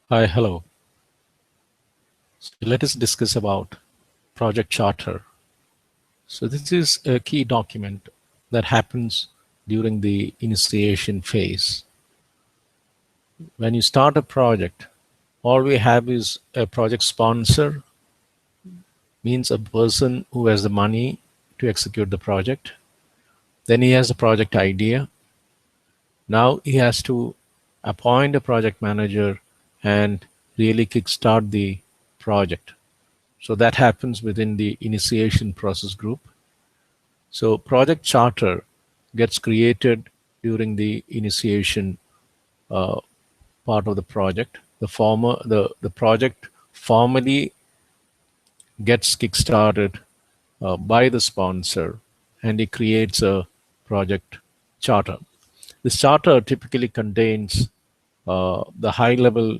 Hi, hello. So let us discuss about project charter. So this is a key document that happens during the initiation phase. When you start a project, all we have is a project sponsor, means a person who has the money to execute the project. Then he has a project idea. Now he has to appoint a project manager and really kickstart the project. So that happens within the initiation process group. So project charter gets created during the initiation uh, part of the project. The project formally gets kickstarted by the sponsor, and it creates a project charter. This charter typically contains the high level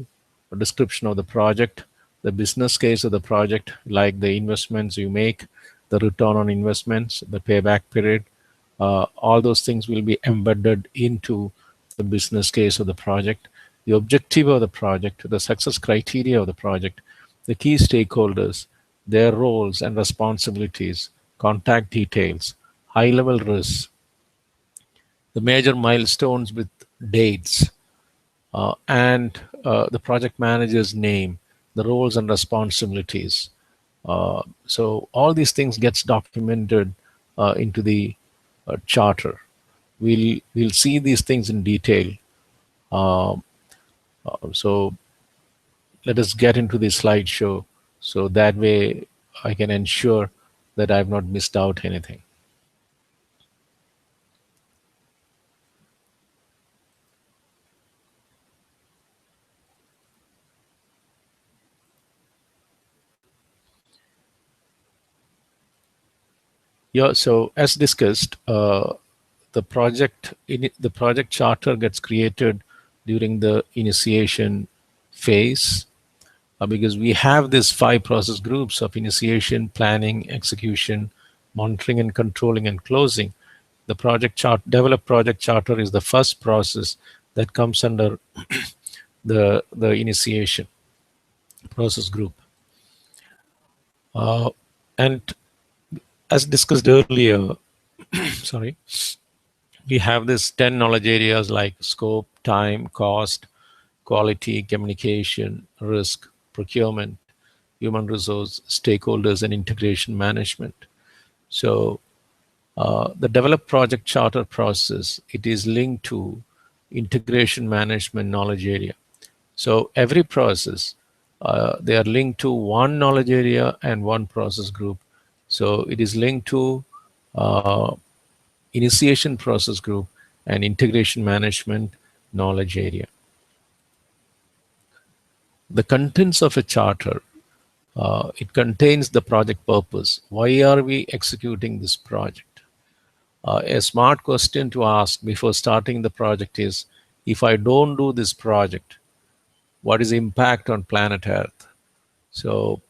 description of the project, the business case of the project, like the investments you make, the return on investments, the payback period. All those things will be embedded into the business case of the project, the objective of the project, the success criteria of the project, the key stakeholders, their roles and responsibilities, contact details, high level risks, the major milestones with dates, and the project manager's name, the roles and responsibilities. So all these things gets documented into the charter. We'll see these things in detail. Uh, so let us get into the slideshow, so that way I can ensure that I've not missed out anything. Yeah. So as discussed, the project charter gets created during the initiation phase, because we have these five process groups of initiation, planning, execution, monitoring and controlling, and closing. The develop project charter is the first process that comes under the initiation process group. Uh, and as discussed earlier, sorry, we have this 10 knowledge areas like scope, time, cost, quality, communication, risk, procurement, human resource, stakeholders, and integration management. So the develop project charter process, it is linked to integration management knowledge area. So every process, they are linked to one knowledge area and one process group. So it is linked to uh, initiation process group and integration management knowledge area. The contents of a charter, it contains the project purpose. Why are we executing this project? A smart question to ask before starting the project is, if I don't do this project, what is the impact on planet Earth? So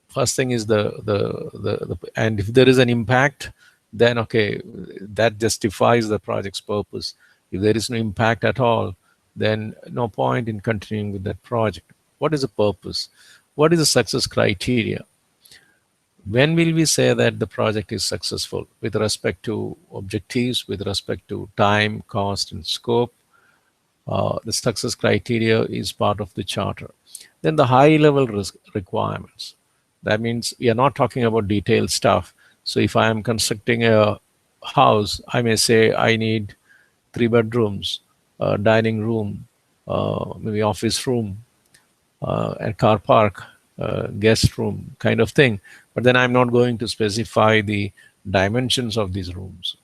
first thing is and if there is an impact, then okay, that justifies the project's purpose. If there is no impact at all, then no point in continuing with that project. What is the purpose? What is the success criteria? When will we say that the project is successful with respect to objectives, with respect to time, cost, and scope? The success criteria is part of the charter. Then the high level risk requirements. That means we are not talking about detailed stuff. So if I am constructing a house, I may say I need 3 bedrooms, a dining room, maybe office room, a car park, guest room kind of thing. But then I'm not going to specify the dimensions of these rooms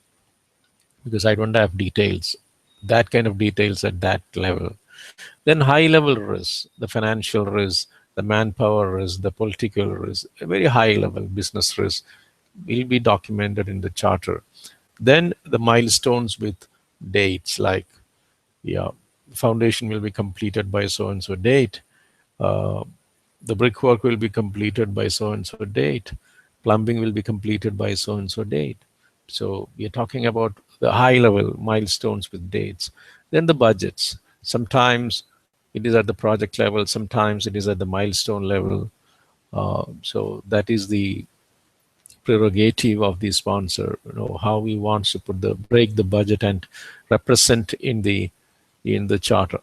because I don't have details, that kind of details at that level. Then high level risk, the financial risk, the manpower risk, the political risk, a very high level business risk will be documented in the charter. Then the milestones with dates like, yeah, foundation will be completed by so and so date. Uh, the brickwork will be completed by so and so date. Plumbing will be completed by so and so date. So we are talking about the high level milestones with dates. Then the budgets. Sometimes It is at the project level. Sometimes it is at the milestone level. So that is the prerogative of the sponsor. How he wants to break the budget and represent in the charter.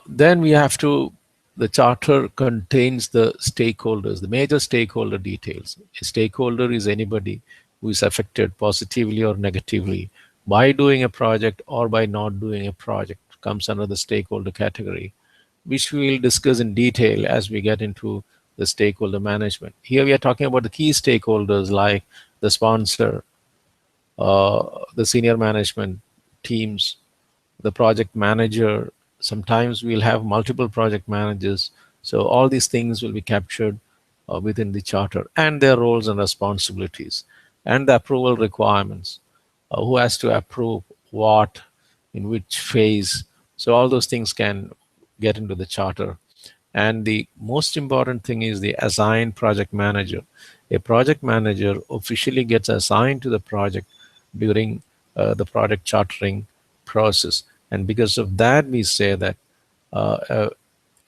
Then we have to, the charter contains the stakeholders, the major stakeholder details. A stakeholder is anybody who is affected positively or negatively by doing a project or by not doing a project, comes under the stakeholder category, which we will discuss in detail as we get into the stakeholder management. Here we are talking about the key stakeholders like the sponsor, the senior management teams, the project manager. Sometimes we'll have multiple project managers. So all these things will be captured within the charter, and their roles and responsibilities and the approval requirements. Who has to approve what, in which phase. So all those things can get into the charter. And the most important thing is the assigned project manager. A project manager officially gets assigned to the project during the project chartering process. And because of that, we say that uh, a,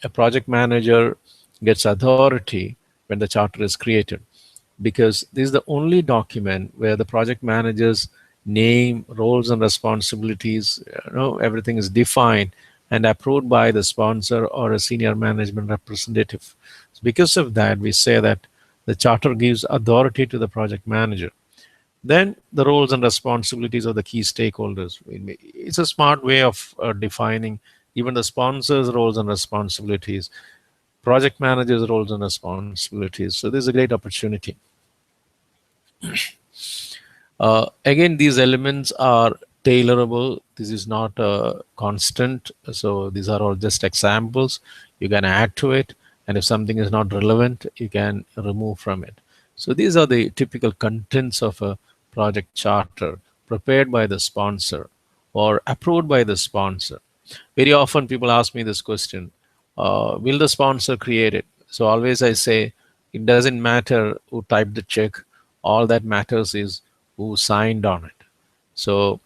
a project manager gets authority when the charter is created, because this is the only document where the project manager's name, roles, and responsibilities, everything is defined and approved by the sponsor or a senior management representative. So because of that, we say that the charter gives authority to the project manager. Then the roles and responsibilities of the key stakeholders. It's a smart way of defining even the sponsor's roles and responsibilities, project manager's roles and responsibilities. So this is a great opportunity. Again, these elements are tailorable. This is not a constant. So these are all just examples. You can add to it. And if something is not relevant, you can remove from it. So these are the typical contents of a project charter prepared by the sponsor or approved by the sponsor. Very often people ask me this question, will the sponsor create it? So always I say, it doesn't matter who typed the check. All that matters is who signed on it. So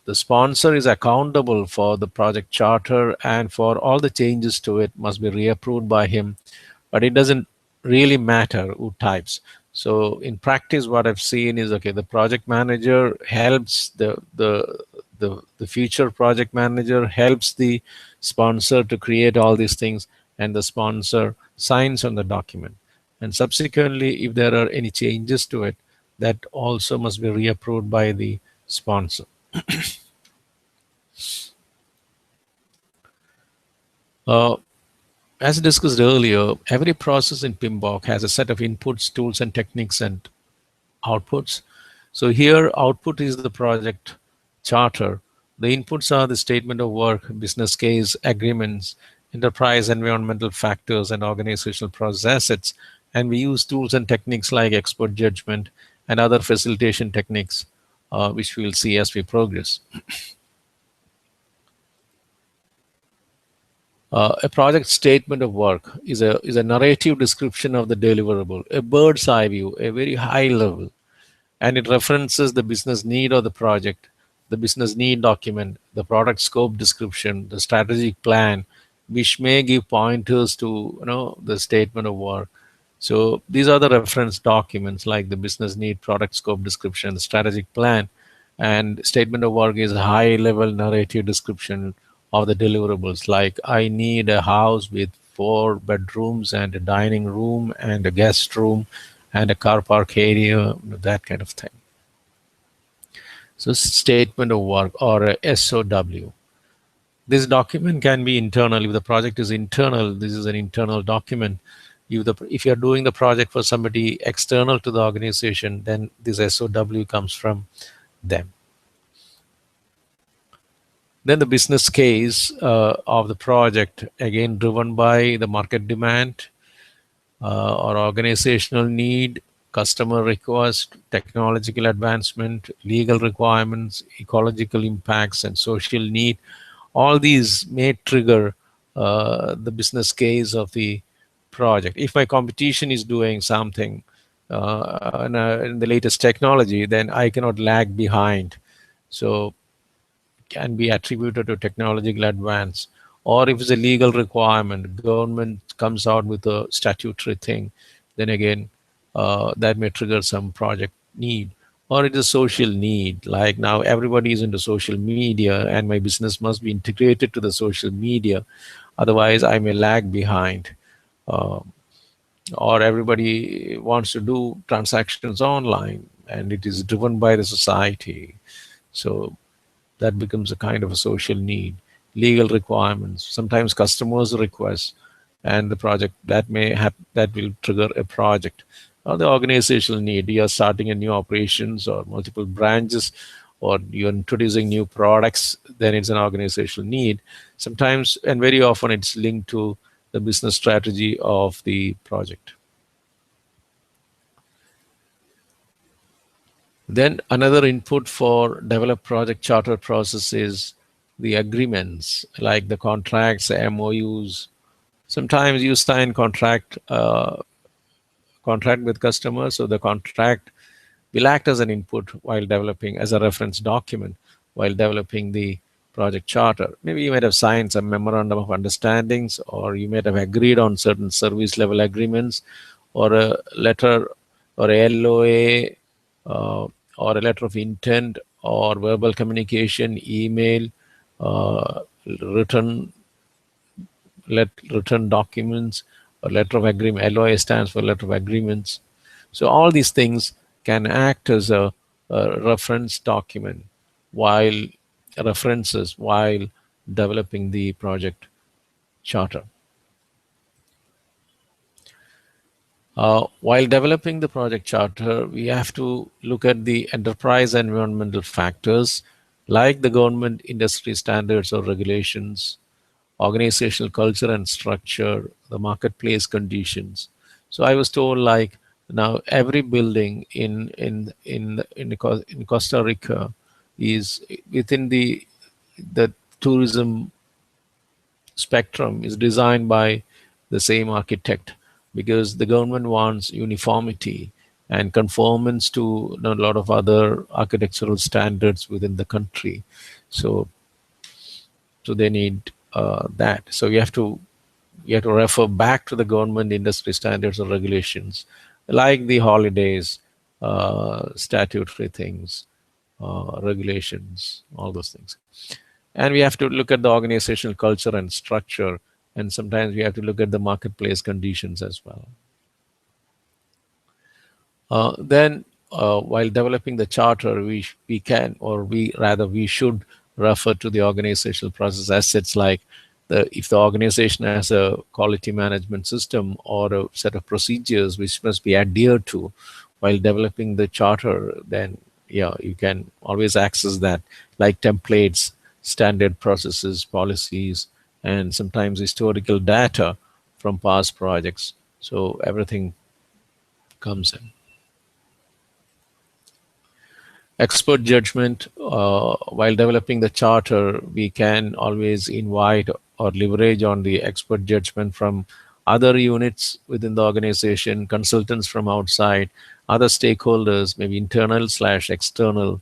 the sponsor is accountable for the project charter, and for all the changes to it must be reapproved by him. But it doesn't really matter who types. So in practice, what I've seen is, okay, the project manager helps the future project manager helps the sponsor to create all these things, and the sponsor signs on the document. And subsequently, if there are any changes to it, that also must be reapproved by the sponsor. Uh, as discussed earlier, every process in PMBOK has a set of inputs, tools, and techniques and outputs. So here, output is the project charter. The inputs are the statement of work, business case, agreements, enterprise environmental factors, and organizational process assets. And we use tools and techniques like expert judgment and other facilitation techniques, which we'll see as we progress. A project statement of work is a narrative description of the deliverable, a bird's eye view, a very high level, and it references the business need of the project, the business need document, the product scope description, the strategic plan, which may give pointers to the statement of work. So these are the reference documents like the business need, product scope description, the strategic plan, and statement of work is a high level narrative description of the deliverables. Like, I need a house with 4 bedrooms and a dining room and a guest room and a car park area, that kind of thing. So statement of work, or a SOW. This document can be internal. If the project is internal, this is an internal document. If you're doing the project for somebody external to the organization, then this SOW comes from them. Then the business case of the project, again driven by the market demand or organizational need, customer request, technological advancement, legal requirements, ecological impacts, and social need. All these may trigger the business case of the project. If my competition is doing something in the latest technology, then I cannot lag behind. So can be attributed to technological advance, or if it's a legal requirement, government comes out with a statutory thing, then again, that may trigger some project need. Or it is social need, like now everybody is into social media and my business must be integrated to the social media, otherwise I may lag behind. Um, or everybody wants to do transactions online and it is driven by the society. So that becomes a kind of a social need. Legal requirements, sometimes customers request, and the project that may have that will trigger a project. Or the organizational need, you are starting a new operations or multiple branches, or you're introducing new products, then it's an organizational need. Sometimes, and very often, it's linked to the business strategy of the project. Then another input for develop project charter process is the agreements, like the contracts, the MOUs. Sometimes you sign contract with customers, so the contract will act as an input while developing, as a reference document while developing the project charter. Maybe you might have signed some memorandum of understandings, or you might have agreed on certain service level agreements, or a letter, or a LOA, or a letter of intent, or verbal communication, email, uh, written written documents, or letter of agreement. LOA stands for letter of agreements. So all these things can act as a reference document while references while developing the project charter. While developing the project charter, we have to look at the enterprise environmental factors like the government industry standards or regulations, organizational culture and structure, the marketplace conditions. So I was told, like, now every building in Costa Rica is within the tourism spectrum is designed by the same architect, because the government wants uniformity and conformance to a lot of other architectural standards within the country. So they need that. So you have to refer back to the government industry standards or regulations, like the holidays, statutory things, regulations, all those things. And we have to look at the organizational culture and structure, and sometimes we have to look at the marketplace conditions as well. Then, while developing the charter, we can, or we rather, we should refer to the organizational process assets, like if the organization has a quality management system or a set of procedures which must be adhered to while developing the charter, then yeah, you can always access that, like templates, standard processes, policies, and sometimes historical data from past projects. So everything comes in. Expert judgment. While developing the charter, we can always invite or leverage on the expert judgment from other units within the organization, consultants from outside, other stakeholders, maybe internal slash external,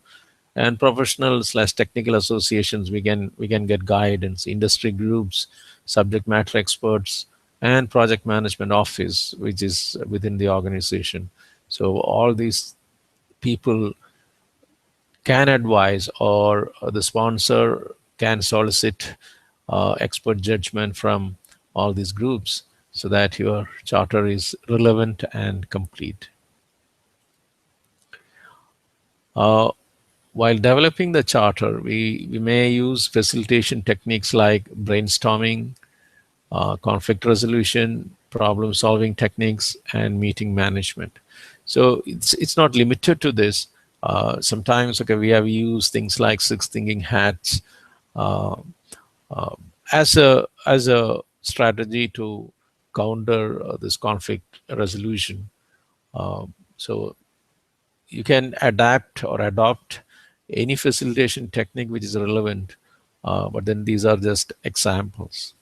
and professional slash technical associations. We can get guidance, industry groups, subject matter experts, and project management office, which is within the organization. So all these people can advise, or the sponsor can solicit expert judgment from all these groups, so that your charter is relevant and complete. Uh, while developing the charter, we may use facilitation techniques like brainstorming, conflict resolution, problem solving techniques, and meeting management. So it's not limited to this. Sometimes, okay, we have used things like six thinking hats uh, uh, as a strategy to counter this conflict resolution. So you can adapt or adopt any facilitation technique which is relevant, but then these are just examples.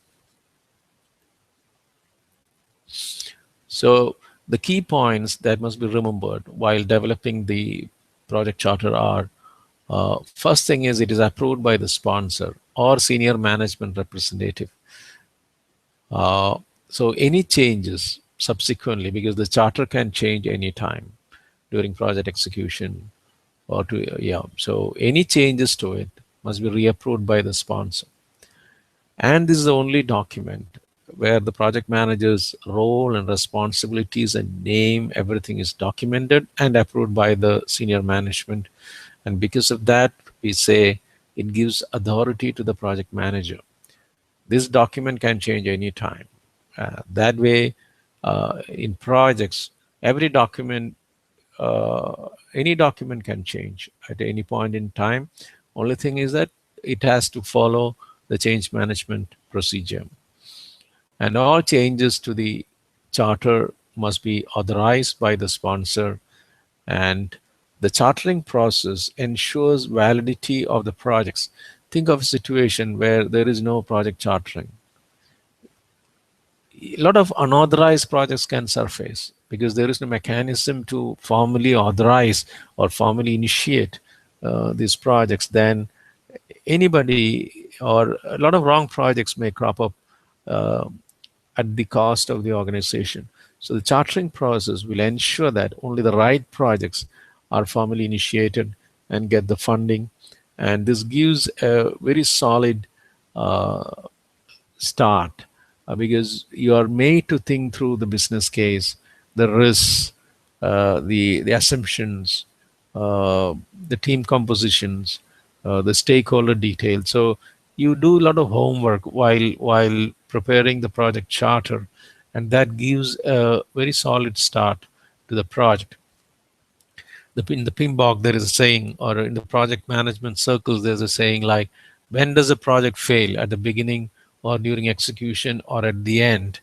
So the key points that must be remembered while developing the project charter are: First thing is it is approved by the sponsor or senior management representative. Uh, so any changes subsequently, because the charter can change anytime during project execution or to, yeah. So any changes to it must be reapproved by the sponsor. And this is the only document where the project manager's role and responsibilities and name, everything is documented and approved by the senior management. And because of that, we say it gives authority to the project manager. This document can change anytime. That way, in projects, every document, any document can change at any point in time. Only thing is that it has to follow the change management procedure. And all changes to the charter must be authorized by the sponsor, and the chartering process ensures validity of the projects. Think of a situation where there is no project chartering. A lot of unauthorized projects can surface because there is no mechanism to formally authorize or formally initiate these projects. Then anybody or a lot of wrong projects may crop up uh, at the cost of the organization. So the chartering process will ensure that only the right projects are formally initiated and get the funding. And this gives a very solid uh, start because you are made to think through the business case, the risks, the assumptions, the team compositions, the stakeholder details. So you do a lot of homework while preparing the project charter, and that gives a very solid start to the project. In the PMBOK, there is a saying, or in the project management circles, there's a saying like, when does a project fail? At the beginning, or during execution, or at the end?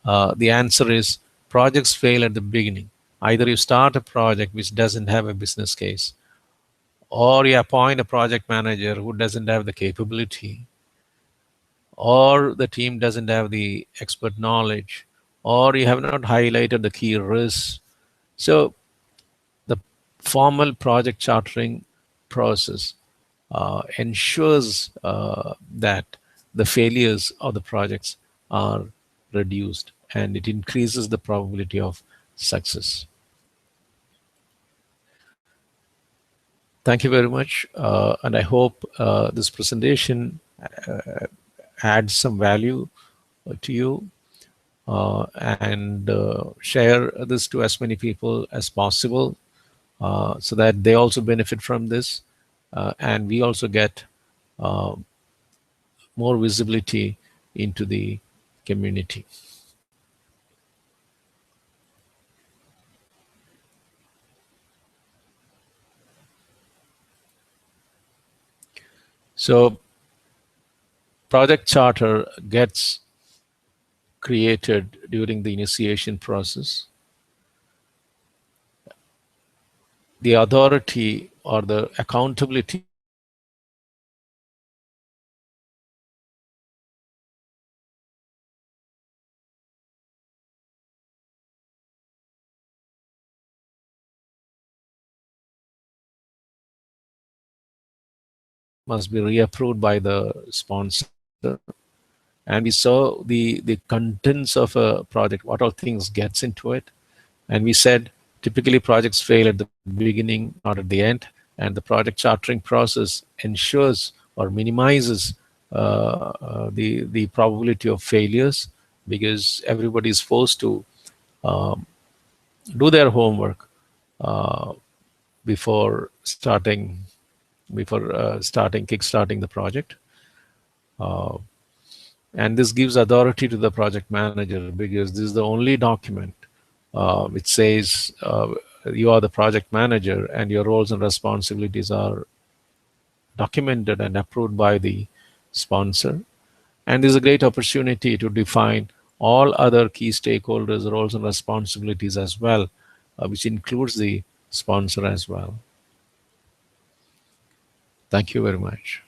The answer is projects fail at the beginning. Either you start a project which doesn't have a business case, or you appoint a project manager who doesn't have the capability, or the team doesn't have the expert knowledge, or you have not highlighted the key risks. So the formal project chartering process ensures that the failures of the projects are reduced, and it increases the probability of success. Thank you very much, and I hope this presentation adds some value to you, and share this to as many people as possible, so that they also benefit from this, and we also get uh, more visibility into the community. So project charter gets created during the initiation process. The authority or the accountability must be reapproved by the sponsor. And we saw the contents of a project, what all things gets into it. And we said typically projects fail at the beginning, not at the end. And the project chartering process ensures or minimizes the probability of failures, because everybody is forced to um, do their homework uh, before kickstarting the project. Uh, and this gives authority to the project manager, because this is the only document which says you are the project manager and your roles and responsibilities are documented and approved by the sponsor. And this is a great opportunity to define all other key stakeholders' roles and responsibilities as well, which includes the sponsor as well. Thank you very much.